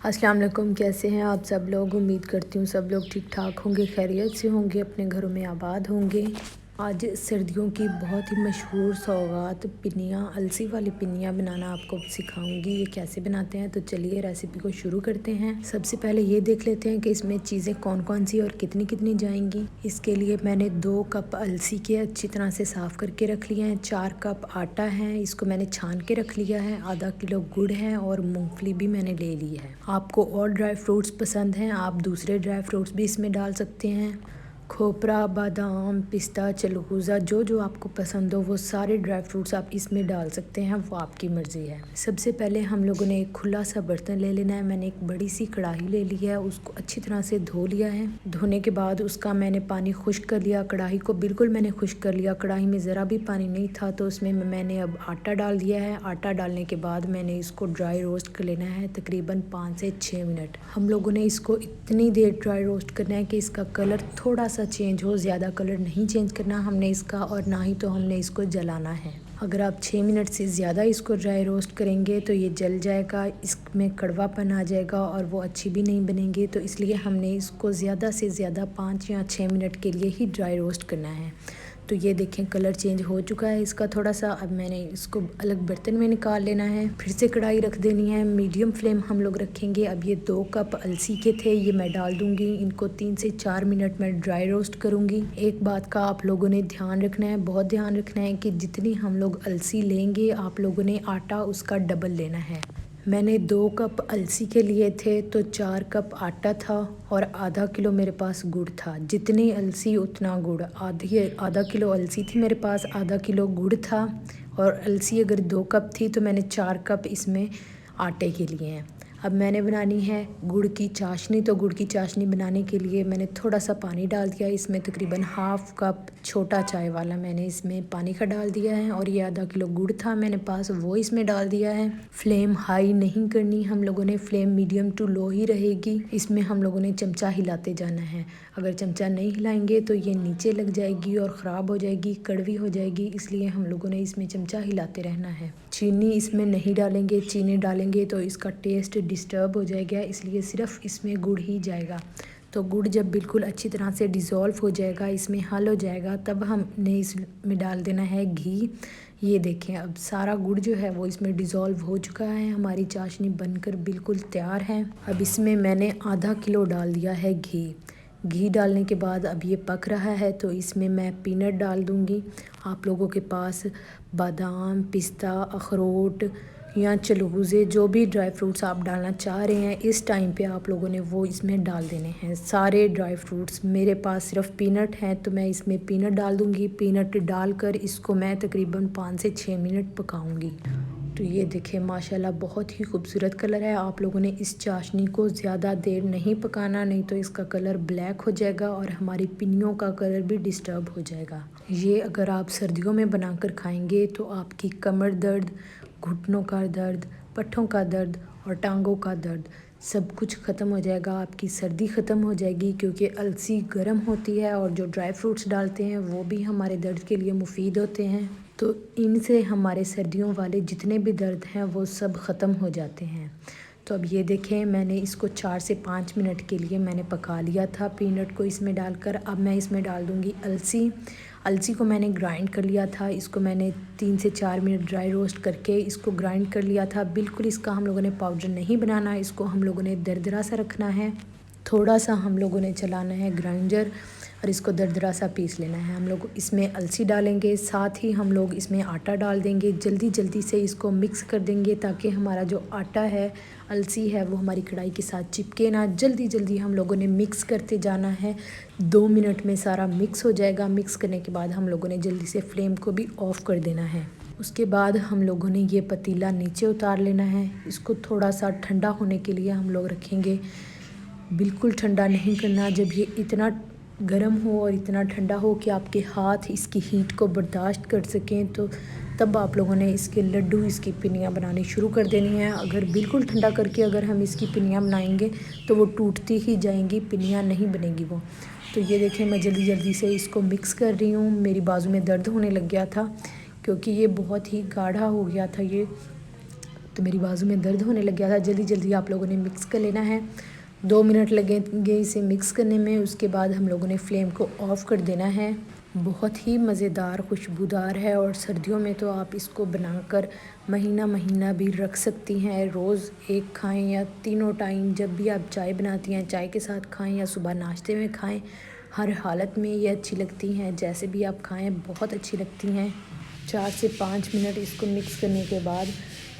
अस्सलाम वालेकुम। कैसे हैं आप सब लोग? उम्मीद करती हूँ सब लोग ठीक ठाक होंगे, खैरियत से होंगे, अपने घरों में आबाद होंगे। आज सर्दियों की बहुत ही मशहूर सौगात पिनिया, अलसी वाली पिनिया बनाना आपको सिखाऊंगी। ये कैसे बनाते हैं, तो चलिए रेसिपी को शुरू करते हैं। सबसे पहले ये देख लेते हैं कि इसमें चीज़ें कौन कौन सी और कितनी कितनी जाएंगी। इसके लिए मैंने 2 कप अलसी के अच्छी तरह से साफ़ करके रख लिए हैं। 4 कप आटा है, इसको मैंने छान के रख लिया है। आधा किलो गुड़ है और मूंगफली भी मैंने ले ली है। आपको और ड्राई फ्रूट्स पसंद हैं, आप दूसरे ड्राई फ्रूट्स भी इसमें डाल सकते हैं। खोपरा, बादाम, पिस्ता, चलगूज़ा, जो जो आपको पसंद हो वो सारे ड्राई फ्रूट्स आप इसमें डाल सकते हैं, वो आपकी मर्ज़ी है। सबसे पहले हम लोगों ने एक खुला सा बर्तन ले लेना है। मैंने एक बड़ी सी कढ़ाई ले ली है, उसको अच्छी तरह से धो लिया है। धोने के बाद उसका मैंने पानी खुश्क कर लिया। कढ़ाई को बिल्कुल मैंने खुश्क कर लिया। कढ़ाई में ज़रा भी पानी नहीं था, तो उसमें मैंने अब आटा डाल दिया है। आटा डालने के बाद मैंने इसको ड्राई रोस्ट कर लेना है, तकरीबन 5 से 6 मिनट। हम लोगों ने इसको इतनी देर ड्राई रोस्ट करना है कि इसका कलर थोड़ा सा चेंज हो, ज़्यादा कलर नहीं चेंज करना हमने इसका, और ना ही तो हमने इसको जलाना है। अगर आप 6 मिनट से ज़्यादा इसको ड्राई रोस्ट करेंगे तो ये जल जाएगा, इसमें कड़वापन आ जाएगा और वो अच्छी भी नहीं बनेंगी। तो इसलिए हमने इसको ज़्यादा से ज़्यादा 5 या 6 मिनट के लिए ही ड्राई रोस्ट करना है। तो ये देखें कलर चेंज हो चुका है इसका थोड़ा सा। अब मैंने इसको अलग बर्तन में निकाल लेना है। फिर से कढ़ाई रख देनी है, मीडियम फ्लेम हम लोग रखेंगे। अब ये 2 कप अलसी के थे, ये मैं डाल दूंगी। इनको 3 से 4 मिनट में ड्राई रोस्ट करूंगी। एक बात का आप लोगों ने ध्यान रखना है, बहुत ध्यान रखना है कि जितनी हम लोग अलसी लेंगे आप लोगों ने आटा उसका डबल लेना है। मैंने 2 कप अलसी के लिए थे तो 4 कप आटा था और आधा किलो मेरे पास गुड़ था। जितनी अलसी उतना गुड़। आधा किलो अलसी थी मेरे पास, आधा किलो गुड़ था। और अलसी अगर 2 कप थी तो मैंने 4 कप इसमें आटे के लिए हैं। अब मैंने बनानी है गुड़ की चाशनी। तो गुड़ की चाशनी बनाने के लिए मैंने थोड़ा सा पानी डाल दिया। इसमें तकरीबन हाफ़ कप छोटा चाय वाला मैंने इसमें पानी का डाल दिया है। और ये आधा किलो गुड़ था मेरे पास, वो इसमें डाल दिया है। फ्लेम हाई नहीं करनी हम लोगों ने, फ्लेम मीडियम टू लो ही रहेगी। इसमें हम लोगों ने चमचा हिलाते जाना है। अगर चमचा नहीं हिलाएंगे तो ये नीचे लग जाएगी और ख़राब हो जाएगी, कड़वी हो जाएगी। इसलिए हम लोगों ने इसमें चमचा हिलाते रहना है। चीनी इसमें नहीं डालेंगे, चीनी डालेंगे तो इसका टेस्ट डिस्टर्ब हो जाएगा, इसलिए सिर्फ इसमें गुड़ ही जाएगा। तो गुड़ जब बिल्कुल अच्छी तरह से डिज़ोल्व हो जाएगा, इसमें हल हो जाएगा, तब हमने इसमें डाल देना है घी। ये देखें अब सारा गुड़ जो है वो इसमें डिज़ोल्व हो चुका है। हमारी चाशनी बनकर बिल्कुल तैयार है। अब इसमें मैंने आधा किलो डाल दिया है घी। घी डालने के बाद अब ये पक रहा है तो इसमें मैं पीनट डाल दूँगी। आप लोगों के पास बादाम, पिस्ता, अखरोट या चलगूज़े, जो भी ड्राई फ्रूट्स आप डालना चाह रहे हैं इस टाइम पे आप लोगों ने वो इसमें डाल देने हैं सारे ड्राई फ्रूट्स। मेरे पास सिर्फ पीनट हैं तो मैं इसमें पीनट डाल दूँगी। पीनट डालकर इसको मैं तकरीबन 5 से 6 मिनट पकाऊँगी। तो ये देखें माशाल्लाह बहुत ही खूबसूरत कलर है। आप लोगों ने इस चाशनी को ज़्यादा देर नहीं पकाना, नहीं तो इसका कलर ब्लैक हो जाएगा और हमारी पिनियों का कलर भी डिस्टर्ब हो जाएगा। ये अगर आप सर्दियों में बनाकर खाएंगे तो आपकी कमर दर्द, घुटनों का दर्द, पट्ठों का दर्द और टांगों का दर्द सब कुछ ख़त्म हो जाएगा। आपकी सर्दी ख़त्म हो जाएगी, क्योंकि अलसी गर्म होती है और जो ड्राई फ्रूट्स डालते हैं वो भी हमारे दर्द के लिए मुफीद होते हैं। तो इनसे हमारे सर्दियों वाले जितने भी दर्द हैं वो सब ख़त्म हो जाते हैं। तो अब ये देखें मैंने इसको 4 से 5 मिनट के लिए मैंने पका लिया था पीनट को इसमें डालकर। अब मैं इसमें डाल दूँगी अलसी। अलसी को मैंने ग्राइंड कर लिया था। इसको मैंने 3 से 4 मिनट ड्राई रोस्ट करके इसको ग्राइंड कर लिया था। बिल्कुल इसका हम लोगों ने पाउडर नहीं बनाना, इसको हम लोगों ने दरदरा सा रखना है। थोड़ा सा हम लोगों ने चलाना है ग्राइंडर और इसको दरदरा सा पीस लेना है। हम लोग इसमें अलसी डालेंगे, साथ ही हम लोग इसमें आटा डाल देंगे। जल्दी जल्दी से इसको मिक्स कर देंगे ताकि हमारा जो आटा है, अलसी है, वो हमारी कढ़ाई के साथ चिपके ना। जल्दी जल्दी हम लोगों ने मिक्स करते जाना है। 2 मिनट में सारा मिक्स हो जाएगा। मिक्स करने के बाद हम लोगों ने जल्दी से फ्लेम को भी ऑफ़ कर देना है। उसके बाद हम लोगों ने ये पतीला नीचे उतार लेना है। इसको थोड़ा सा ठंडा होने के लिए हम लोग रखेंगे। बिल्कुल ठंडा नहीं करना। जब ये इतना गर्म हो और इतना ठंडा हो कि आपके हाथ इसकी हीट को बर्दाश्त कर सकें, तो तब आप लोगों ने इसके लड्डू, इसकी पिनियाँ बनानी शुरू कर देनी है। अगर बिल्कुल ठंडा करके अगर हम इसकी पिनियाँ बनाएंगे तो वो टूटती ही जाएंगी, पिनियाँ नहीं बनेगी वो। तो ये देखें मैं जल्दी जल्दी से इसको मिक्स कर रही हूँ। मेरी बाजू में दर्द होने लग गया था क्योंकि ये बहुत ही गाढ़ा हो गया था ये। तो मेरी बाजू में दर्द होने लग गया था। जल्दी जल्दी आप लोगों ने मिक्स कर लेना है। 2 मिनट लगेंगे इसे मिक्स करने में। उसके बाद हम लोगों ने फ्लेम को ऑफ़ कर देना है। बहुत ही मज़ेदार खुशबूदार है और सर्दियों में तो आप इसको बनाकर महीना महीना भी रख सकती हैं। रोज़ एक खाएं या तीनों टाइम जब भी आप चाय बनाती हैं चाय के साथ खाएं या सुबह नाश्ते में खाएं, हर हालत में ये अच्छी लगती हैं। जैसे भी आप खाएं बहुत अच्छी लगती हैं। 4 से 5 मिनट इसको मिक्स करने के बाद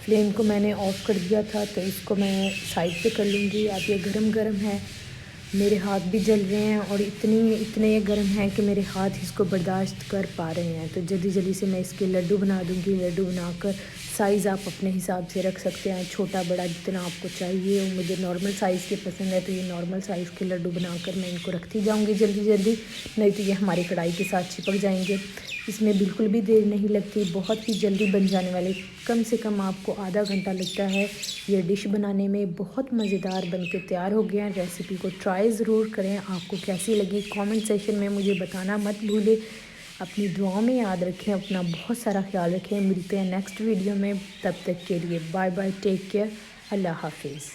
फ्लेम को मैंने ऑफ़ कर दिया था, तो इसको मैं साइड पे कर लूँगी। अब ये गरम गरम है, मेरे हाथ भी जल रहे हैं और इतने ये गर्म हैं कि मेरे हाथ इसको बर्दाश्त कर पा रहे हैं। तो जल्दी जल्दी से मैं इसके लड्डू बना दूँगी। लड्डू बनाकर साइज़ आप अपने हिसाब से रख सकते हैं, छोटा बड़ा जितना आपको चाहिए। मुझे नॉर्मल साइज़ के पसंद है तो ये नॉर्मल साइज़ के लड्डू बनाकर मैं इनको रखती जाऊँगी जल्दी जल्दी, नहीं तो ये हमारी कढ़ाई के साथ चिपक जाएंगे। इसमें बिल्कुल भी देर नहीं लगती, बहुत ही जल्दी बन जाने वाली, कम से कम आपको आधा घंटा लगता है ये डिश बनाने में। बहुत मज़ेदार बन के तैयार हो गया। रेसिपी को ट्राई ज़रूर करें। आपको कैसी लगी कमेंट सेक्शन में मुझे बताना मत भूलें। अपनी दुआओं में याद रखें, अपना बहुत सारा ख्याल रखें। मिलते हैं नेक्स्ट वीडियो में, तब तक के लिए बाय बाय, टेक केयर, अल्लाह हाफिज़।